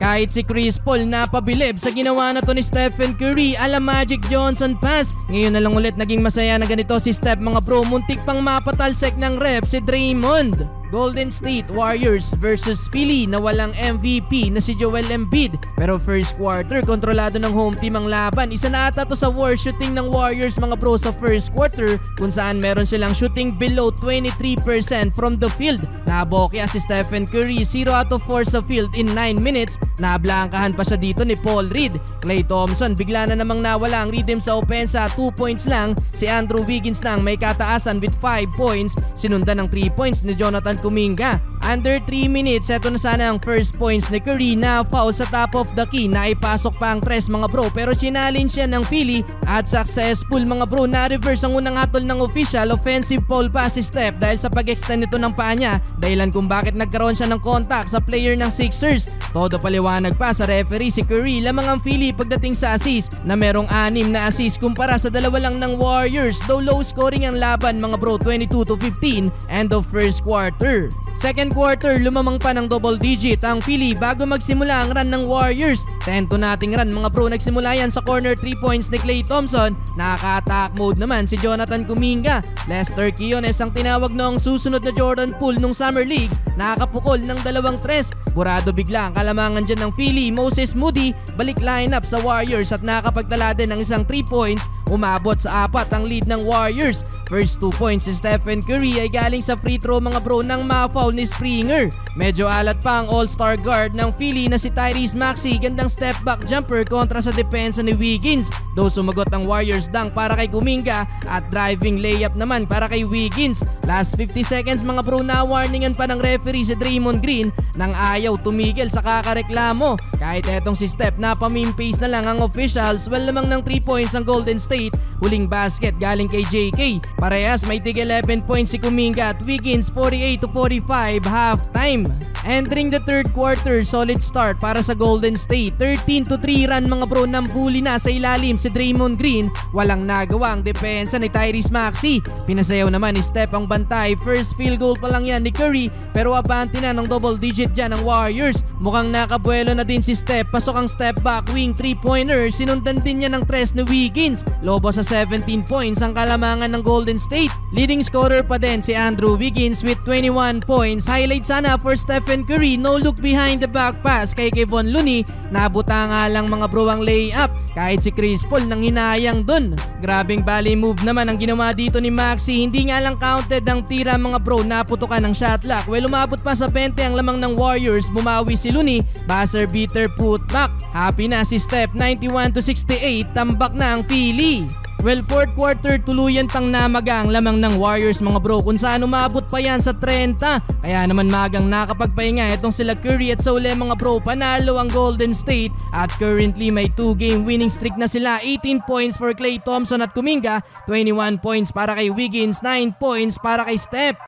Kahit si Chris Paul napabilib sa ginawa na to ni Stephen Curry ala Magic Johnson pass. Ngayon na lang ulit naging masaya na ganito si Steph mga bro, muntik pang mapatalsek ng rep si Draymond. Golden State Warriors versus Philly na walang MVP na si Joel Embiid. Pero first quarter, kontrolado ng home team ang laban. Isa na ata to sa worst shooting ng Warriors mga bro sa first quarter, kung saan meron silang shooting below 23% from the field. Nabokya si Stephen Curry, 0 out of 4 sa field in 9 minutes. Nablangkahan pa siya dito ni Paul Reed. Klay Thompson bigla na namang nawala ang rhythm sa opensa, 2 points lang. Si Andrew Wiggins nang may kataasan with 5 points. Sinundan ng 3 points ni Jonathan Kuminga. Under 3 minutes, eto na sana ang first points ni Curry na foul sa top of the key na ipasok pa ang tres mga bro, pero challenge siya ng Philly at successful mga bro. Na-reverse ang unang hatol ng official, offensive foul pa si Steph dahil sa pag-extend nito ng paa niya, dahilan kung bakit nagkaroon siya ng contact sa player ng Sixers. Todo paliwanag pa sa referee si Curry, lamang ang Philly pagdating sa assist na merong 6 na assist kumpara sa 2 lang ng Warriors, though low scoring ang laban mga bro, 22-15 end of first quarter. Second quarter, lumamang pa ng double digit ang Philly bago magsimula ang run ng Warriors. 10 to nating run mga bro, nagsimula yan sa corner 3 points ni Klay Thompson. Nakaka-attack mode naman si Jonathan Kuminga. Lester Quiones ang tinawag noong susunod na Jordan Poole nung Summer League. Nakakapukol ng 2 tres. Burado bigla ang kalamangan dyan ng Philly. Moses Moody balik lineup sa Warriors at nakakapagtala din ng isang 3 points. Umabot sa 4 ang lead ng Warriors. First 2 points si Stephen Curry ay galing sa free throw mga bro ng ma-foul ni Springer. Medyo alat pa ang all-star guard ng Philly na si Tyrese Maxey. Gandang step back jumper kontra sa depensa ni Wiggins. Though sumagot ang Warriors dunk para kay Kuminga at driving layup naman para kay Wiggins. Last 50 seconds mga bro, na warningan pa ng referee si Draymond Green nang ayaw tumigil sa kakareklamo. Kahit etong si Steph napamim-pace na lang ang officials, well lamang ng 3 points ang Golden State. Huling basket galing kay JK. Parehas may tig 11 points si Kuminga at Wiggins, 48-45 halftime. Entering the third quarter, solid start para sa Golden State. 13-3 run mga bro, nang huli na sa ilalim si Draymond Green. Walang nagawa ang depensa ni Tyrese Maxey. Pinasayaw naman ni Steph ang bantay. First field goal pa lang yan ni Curry, pero abante na ng double digit dyan ng Warriors. Mukhang nakabuelo na din si Steph. Pasok ang step back wing 3-pointer. Sinundan din niya ng tres ni Wiggins. Lobo sa 17 points ang kalamangan ng Golden State. Leading scorer pa din si Andrew Wiggins with 21 points. Highlight sana for Stephen Curry, no look behind the back pass kay Kevon Looney. Nabuta nga lang mga bro ang layup. Kahit si Chris Paul nang hinayang dun. Grabing volley move naman ang ginawa dito ni Maxey. Hindi nga lang counted ang tira mga bro, naputukan ng shot clock. Well, umabot pa sa 20 ang lamang ng Warriors. Bumawi si Looney, buzzer beater putback. Happy na si Steph, 91-68, tambak na ang Philly. Well, fourth quarter, tuluyan pang namaga ang lamang ng Warriors mga bro, kung saan umabot pa yan sa 30. Kaya naman magang nakapagpahinga itong sila Curry at sa uli mga bro, panalo ang Golden State at currently may 2-game winning streak na sila. 18 points for Klay Thompson at Kuminga, 21 points para kay Wiggins, 9 points para kay Steph.